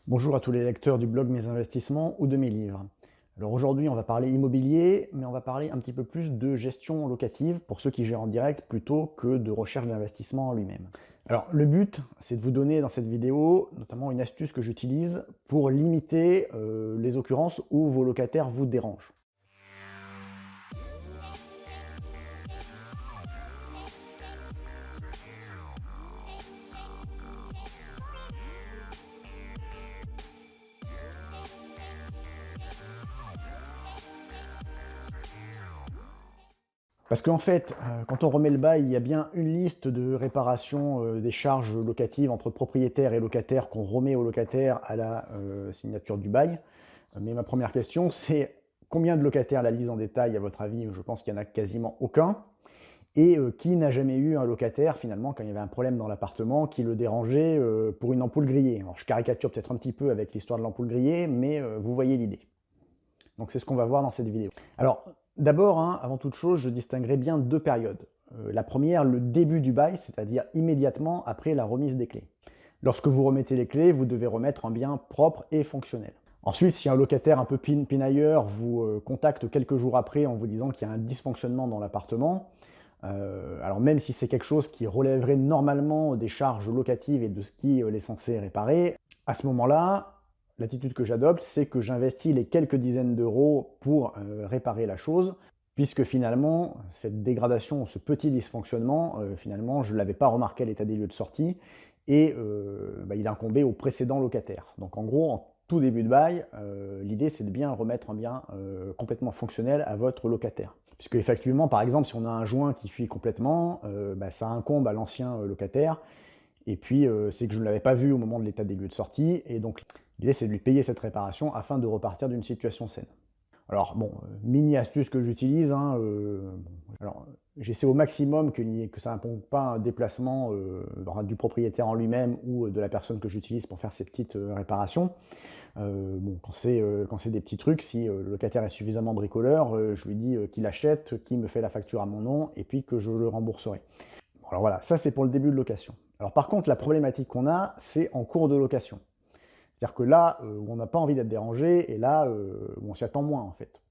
Bonjour à tous les lecteurs du blog Mes Investissements ou de mes livres. Alors aujourd'hui, on va parler immobilier, mais on va parler un petit peu plus de gestion locative pour ceux qui gèrent en direct plutôt que de recherche d'investissement en lui-même. Alors le but, c'est de vous donner dans cette vidéo notamment une astuce que j'utilise pour limiter les occurrences où vos locataires vous dérangent. Parce qu'en fait, quand on remet le bail, il y a bien une liste de réparation des charges locatives entre propriétaires et locataires qu'on remet au locataire à la signature du bail. Mais ma première question, c'est combien de locataires la lisent en détail à votre avis? Je pense qu'il n'y en a quasiment aucun. Et qui n'a jamais eu un locataire, finalement, quand il y avait un problème dans l'appartement, qui le dérangeait pour une ampoule grillée? Alors je caricature peut-être un petit peu avec l'histoire de l'ampoule grillée, mais vous voyez l'idée. Donc c'est ce qu'on va voir dans cette vidéo. Alors d'abord, avant toute chose, je distinguerai bien deux périodes. La première, le début du bail, c'est-à-dire immédiatement après la remise des clés. Lorsque vous remettez les clés, vous devez remettre un bien propre et fonctionnel. Ensuite, si un locataire un peu pinailleur vous contacte quelques jours après en vous disant qu'il y a un dysfonctionnement dans l'appartement, alors même si c'est quelque chose qui relèverait normalement des charges locatives et de ce qui est censé réparer, à ce moment-là, l'attitude que j'adopte, c'est que j'investis les quelques dizaines d'euros pour réparer la chose, puisque finalement, cette dégradation, ce petit dysfonctionnement, finalement, je ne l'avais pas remarqué à l'état des lieux de sortie, et il incombait au précédent locataire. Donc en gros, en tout début de bail, l'idée c'est de bien remettre un bien complètement fonctionnel à votre locataire. Puisque effectivement, par exemple, si on a un joint qui fuit complètement, ça incombe à l'ancien locataire, et puis c'est que je ne l'avais pas vu au moment de l'état des lieux de sortie, et donc l'idée c'est de lui payer cette réparation afin de repartir d'une situation saine. Alors bon, mini astuce que j'utilise, alors j'essaie au maximum que ça n'impose pas un déplacement du propriétaire en lui-même ou de la personne que j'utilise pour faire ces petites réparations. Bon, quand c'est des petits trucs, si le locataire est suffisamment bricoleur, je lui dis qu'il achète, qu'il me fait la facture à mon nom et puis que je le rembourserai. Bon, alors voilà, ça c'est pour le début de location. Alors par contre, la problématique qu'on a, c'est en cours de location. C'est-à-dire que là où on n'a pas envie d'être dérangé, et là où on s'y attend moins en fait.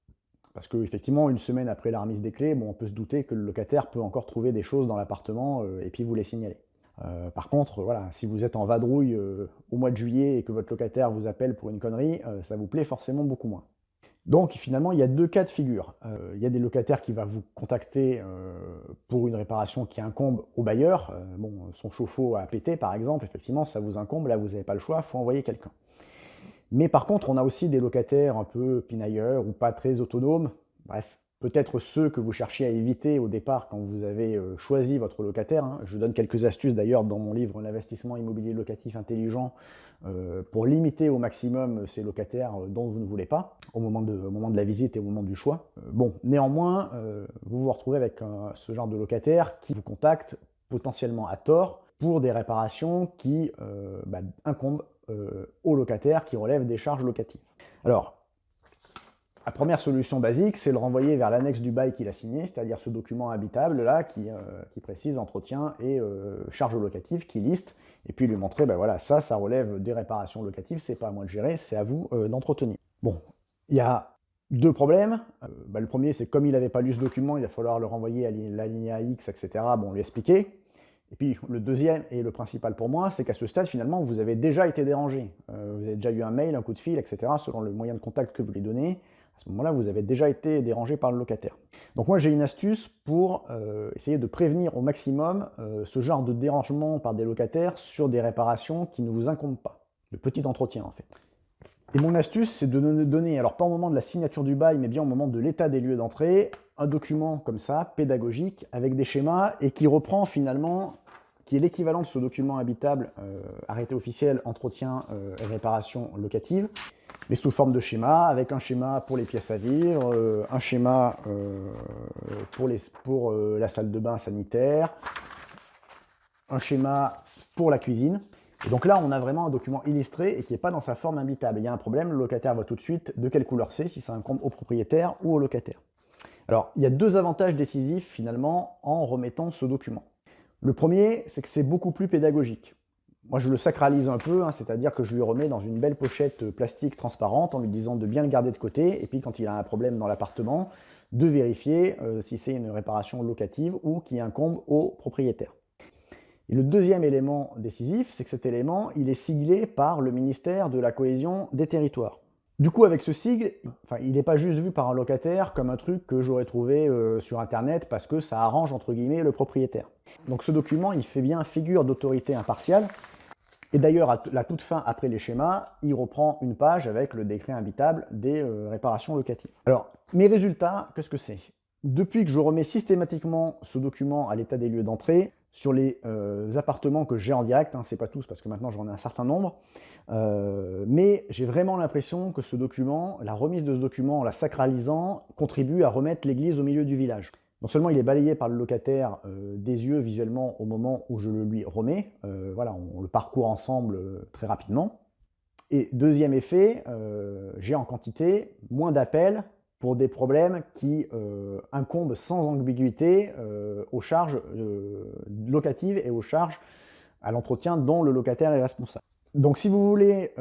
Parce qu'effectivement, une semaine après la remise des clés, bon, on peut se douter que le locataire peut encore trouver des choses dans l'appartement et puis vous les signaler. Par contre, voilà, si vous êtes en vadrouille au mois de juillet et que votre locataire vous appelle pour une connerie, ça vous plaît forcément beaucoup moins. Donc finalement, il y a deux cas de figure. Il y a des locataires qui vont vous contacter pour une réparation qui incombe au bailleur. Bon, son chauffe-eau a pété par exemple, effectivement, ça vous incombe, là vous n'avez pas le choix, il faut envoyer quelqu'un. Mais par contre, on a aussi des locataires un peu pinailleurs ou pas très autonomes. Bref, peut-être ceux que vous cherchiez à éviter au départ quand vous avez choisi votre locataire. Je donne quelques astuces d'ailleurs dans mon livre L'investissement immobilier locatif intelligent pour limiter au maximum ces locataires dont vous ne voulez pas au moment de la visite et au moment du choix. Bon, néanmoins, vous vous retrouvez avec ce genre de locataire qui vous contacte potentiellement à tort pour des réparations qui incombent aux locataires qui relèvent des charges locatives. Alors, la première solution basique, c'est le renvoyer vers l'annexe du bail qu'il a signé, c'est-à-dire ce document habitable là qui précise entretien et charges locatives, qui liste, et puis lui montrer, voilà, ça relève des réparations locatives, c'est pas à moi de gérer, c'est à vous d'entretenir. Bon, il y a deux problèmes. Le premier, c'est comme il n'avait pas lu ce document, il va falloir le renvoyer à l'alinéa X, etc. Bon, lui expliquer. Et puis le deuxième et le principal pour moi, c'est qu'à ce stade, finalement, vous avez déjà été dérangé. Vous avez déjà eu un mail, un coup de fil, etc., selon le moyen de contact que vous lui donnez. À ce moment-là, vous avez déjà été dérangé par le locataire. Donc moi, j'ai une astuce pour essayer de prévenir au maximum ce genre de dérangement par des locataires sur des réparations qui ne vous incombent pas. Le petit entretien, en fait. Et mon astuce, c'est de donner, alors pas au moment de la signature du bail, mais bien au moment de l'état des lieux d'entrée, un document comme ça, pédagogique, avec des schémas, et qui reprend finalement, qui est l'équivalent de ce document habitable, arrêté officiel, entretien et réparation locative, mais sous forme de schéma, avec un schéma pour les pièces à vivre, un schéma pour la salle de bain sanitaire, un schéma pour la cuisine. Et donc là, on a vraiment un document illustré et qui n'est pas dans sa forme imbitable. Il y a un problème, le locataire voit tout de suite de quelle couleur c'est, si ça incombe au propriétaire ou au locataire. Alors, il y a deux avantages décisifs finalement en remettant ce document. Le premier, c'est que c'est beaucoup plus pédagogique. Moi, je le sacralise un peu, hein, c'est-à-dire que je lui remets dans une belle pochette plastique transparente en lui disant de bien le garder de côté, et puis quand il a un problème dans l'appartement, de vérifier si c'est une réparation locative ou qui incombe au propriétaire. Et le deuxième élément décisif, c'est que cet élément, il est siglé par le ministère de la Cohésion des Territoires. Du coup, avec ce sigle, il n'est pas juste vu par un locataire comme un truc que j'aurais trouvé sur Internet parce que ça arrange, entre guillemets, le propriétaire. Donc ce document, il fait bien figure d'autorité impartiale. Et d'ailleurs, à la toute fin, après les schémas, il reprend une page avec le décret imbitable des réparations locatives. Alors, mes résultats, qu'est-ce que c'est? Depuis que je remets systématiquement ce document à l'état des lieux d'entrée, sur les appartements que j'ai en direct, hein, c'est pas tous parce que maintenant j'en ai un certain nombre, mais j'ai vraiment l'impression que ce document, la remise de ce document en la sacralisant, contribue à remettre l'église au milieu du village. Non seulement il est balayé par le locataire des yeux visuellement au moment où je le lui remets, voilà, on le parcourt ensemble très rapidement. Et deuxième effet, j'ai en quantité moins d'appels pour des problèmes qui incombent sans ambiguïté aux charges locatives et aux charges à l'entretien dont le locataire est responsable. Donc si vous voulez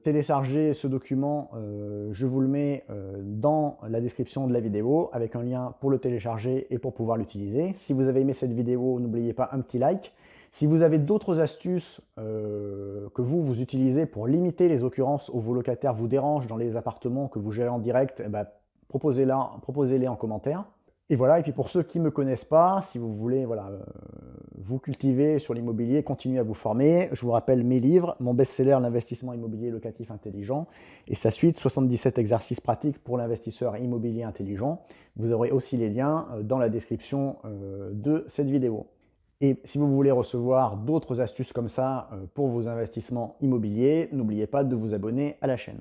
télécharger ce document, je vous le mets dans la description de la vidéo avec un lien pour le télécharger et pour pouvoir l'utiliser. Si vous avez aimé cette vidéo, n'oubliez pas un petit like. Si vous avez d'autres astuces que vous utilisez pour limiter les occurrences où vos locataires vous dérangent dans les appartements que vous gérez en direct, proposez-les en commentaire. Et voilà, et puis pour ceux qui ne me connaissent pas, si vous voulez vous cultiver sur l'immobilier, continuer à vous former, je vous rappelle mes livres, mon best-seller L'investissement immobilier locatif intelligent et sa suite 77 exercices pratiques pour l'investisseur immobilier intelligent. Vous aurez aussi les liens dans la description de cette vidéo. Et si vous voulez recevoir d'autres astuces comme ça pour vos investissements immobiliers, n'oubliez pas de vous abonner à la chaîne.